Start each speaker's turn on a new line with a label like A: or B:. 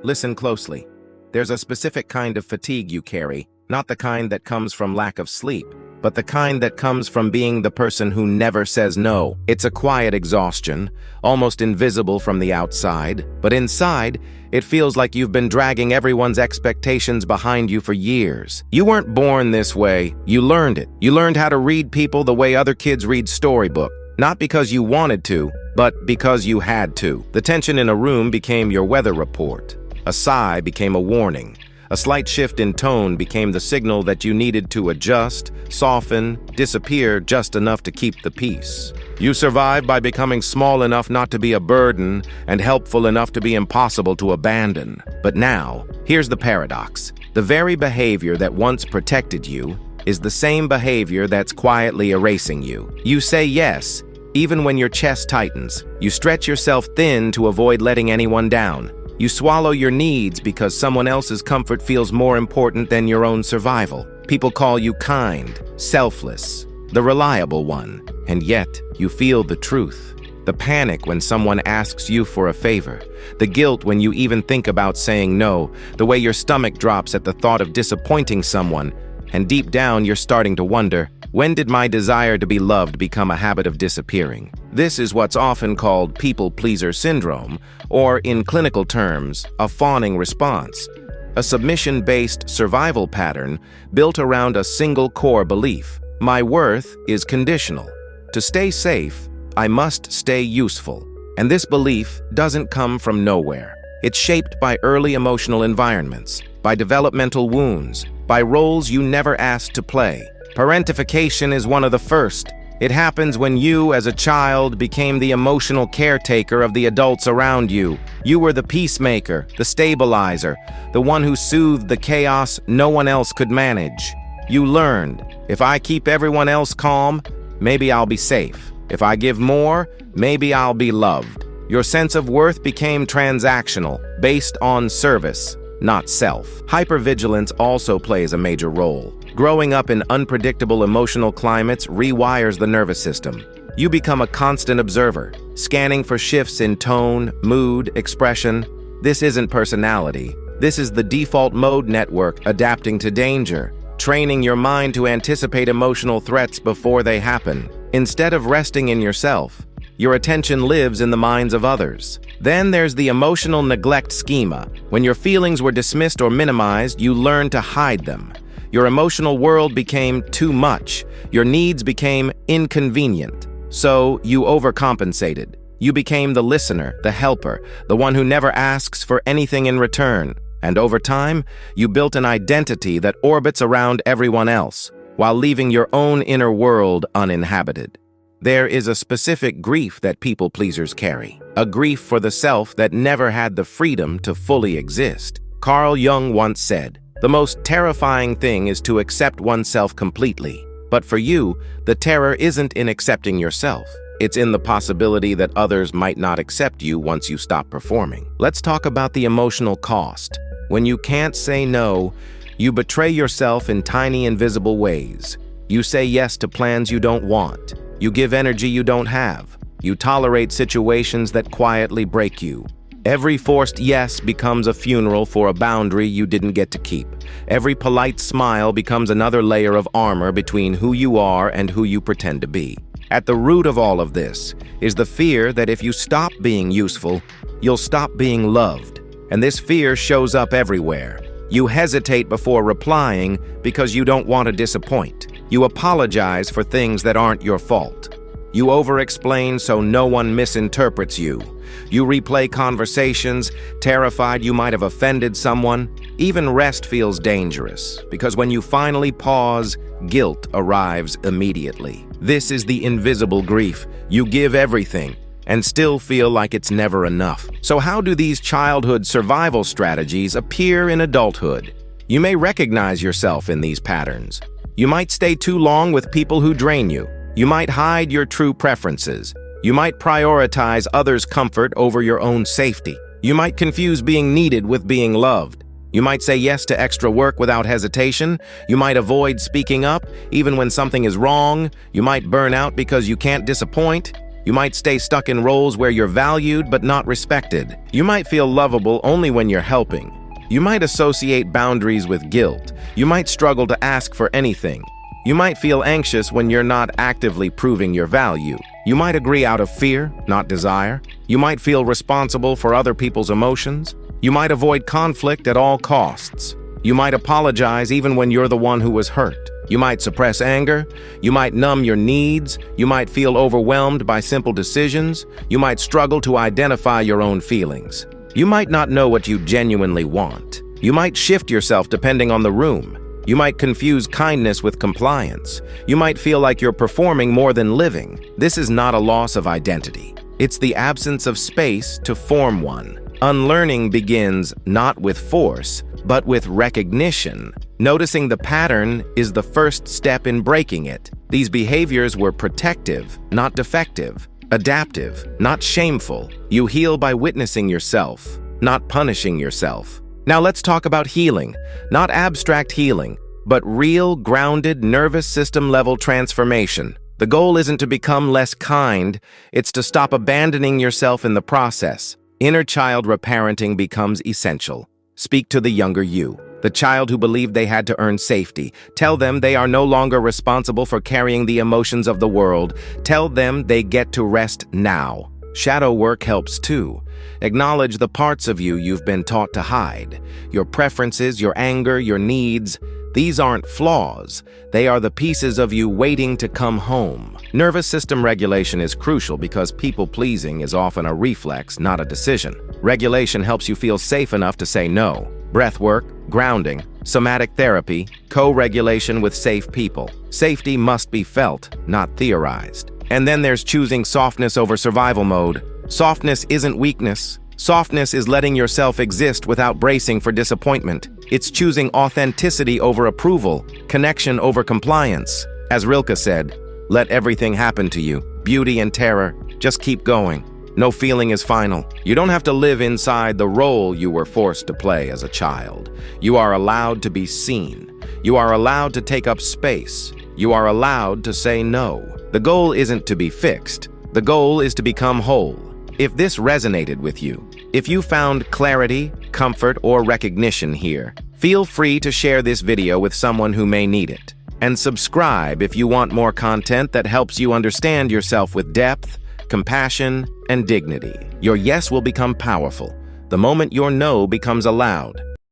A: Listen closely. There's a specific kind of fatigue you carry, not the kind that comes from lack of sleep, but the kind that comes from being the person who never says no. It's a quiet exhaustion, almost invisible from the outside, but inside, it feels like you've been dragging everyone's expectations behind you for years. You weren't born this way, you learned it. You learned how to read people the way other kids read storybook, not because you wanted to, but because you had to. The tension in a room became your weather report. A sigh became a warning. A slight shift in tone became the signal that you needed to adjust, soften, disappear just enough to keep the peace. You survived by becoming small enough not to be a burden and helpful enough to be impossible to abandon. But now, here's the paradox. The very behavior that once protected you is the same behavior that's quietly erasing you. You say yes, even when your chest tightens. You stretch yourself thin to avoid letting anyone down. You swallow your needs because someone else's comfort feels more important than your own survival. People call you kind, selfless, the reliable one, and yet you feel the truth. The panic when someone asks you for a favor, the guilt when you even think about saying no, the way your stomach drops at the thought of disappointing someone, and deep down you're starting to wonder, when did my desire to be loved become a habit of disappearing? This is what's often called people-pleaser syndrome, or in clinical terms, a fawning response, a submission-based survival pattern built around a single core belief. My worth is conditional. To stay safe, I must stay useful. And this belief doesn't come from nowhere. It's shaped by early emotional environments, by developmental wounds, by roles you never asked to play. Parentification is one of the first. It happens when you, as a child, became the emotional caretaker of the adults around you. You were the peacemaker, the stabilizer, the one who soothed the chaos no one else could manage. You learned, if I keep everyone else calm, maybe I'll be safe. If I give more, maybe I'll be loved. Your sense of worth became transactional, based on service, not self. Hypervigilance also plays a major role. Growing up in unpredictable emotional climates rewires the nervous system. You become a constant observer, scanning for shifts in tone, mood, expression. This isn't personality. This is the default mode network adapting to danger, training your mind to anticipate emotional threats before they happen. Instead of resting in yourself, your attention lives in the minds of others. Then there's the emotional neglect schema. When your feelings were dismissed or minimized, you learned to hide them. Your emotional world became too much. Your needs became inconvenient. So you overcompensated. You became the listener, the helper, the one who never asks for anything in return. And over time, you built an identity that orbits around everyone else, while leaving your own inner world uninhabited. There is a specific grief that people-pleasers carry, a grief for the self that never had the freedom to fully exist. Carl Jung once said, "The most terrifying thing is to accept oneself completely." But for you, the terror isn't in accepting yourself. It's in the possibility that others might not accept you once you stop performing. Let's talk about the emotional cost. When you can't say no, you betray yourself in tiny, invisible ways. You say yes to plans you don't want. You give energy you don't have. You tolerate situations that quietly break you. Every forced yes becomes a funeral for a boundary you didn't get to keep. Every polite smile becomes another layer of armor between who you are and who you pretend to be. At the root of all of this is the fear that if you stop being useful, you'll stop being loved. And this fear shows up everywhere. You hesitate before replying because you don't want to disappoint. You apologize for things that aren't your fault. You over-explain so no one misinterprets you. You replay conversations, terrified you might have offended someone. Even rest feels dangerous, because when you finally pause, guilt arrives immediately. This is the invisible grief. You give everything, and still feel like it's never enough. So how do these childhood survival strategies appear in adulthood? You may recognize yourself in these patterns. You might stay too long with people who drain you. You might hide your true preferences. You might prioritize others' comfort over your own safety. You might confuse being needed with being loved. You might say yes to extra work without hesitation. You might avoid speaking up, even when something is wrong. You might burn out because you can't disappoint. You might stay stuck in roles where you're valued but not respected. You might feel lovable only when you're helping. You might associate boundaries with guilt. You might struggle to ask for anything. You might feel anxious when you're not actively proving your value. You might agree out of fear, not desire. You might feel responsible for other people's emotions. You might avoid conflict at all costs. You might apologize even when you're the one who was hurt. You might suppress anger. You might numb your needs. You might feel overwhelmed by simple decisions. You might struggle to identify your own feelings. You might not know what you genuinely want. You might shift yourself depending on the room. You might confuse kindness with compliance. You might feel like you're performing more than living. This is not a loss of identity. It's the absence of space to form one. Unlearning begins not with force, but with recognition. Noticing the pattern is the first step in breaking it. These behaviors were protective, not defective. Adaptive, not shameful. You heal by witnessing yourself, not punishing yourself. Now let's talk about healing. Not abstract healing, but real, grounded, nervous system-level transformation. The goal isn't to become less kind, it's to stop abandoning yourself in the process. Inner child reparenting becomes essential. Speak to the younger you, the child who believed they had to earn safety. Tell them they are no longer responsible for carrying the emotions of the world. Tell them they get to rest now. Shadow work helps too. Acknowledge the parts of you you've been taught to hide. Your preferences, your anger, your needs. These aren't flaws. They are the pieces of you waiting to come home. Nervous system regulation is crucial because people-pleasing is often a reflex, not a decision. Regulation helps you feel safe enough to say no. Breath work, grounding, somatic therapy, co-regulation with safe people. Safety must be felt, not theorized. And then there's choosing softness over survival mode. Softness isn't weakness. Softness is letting yourself exist without bracing for disappointment. It's choosing authenticity over approval, connection over compliance. As Rilke said, let everything happen to you. Beauty and terror, just keep going. No feeling is final. You don't have to live inside the role you were forced to play as a child. You are allowed to be seen. You are allowed to take up space. You are allowed to say no. The goal isn't to be fixed. The goal is to become whole. If this resonated with you, if you found clarity, comfort, or recognition here, feel free to share this video with someone who may need it. And subscribe if you want more content that helps you understand yourself with depth, compassion, and dignity. Your yes will become powerful the moment your no becomes allowed.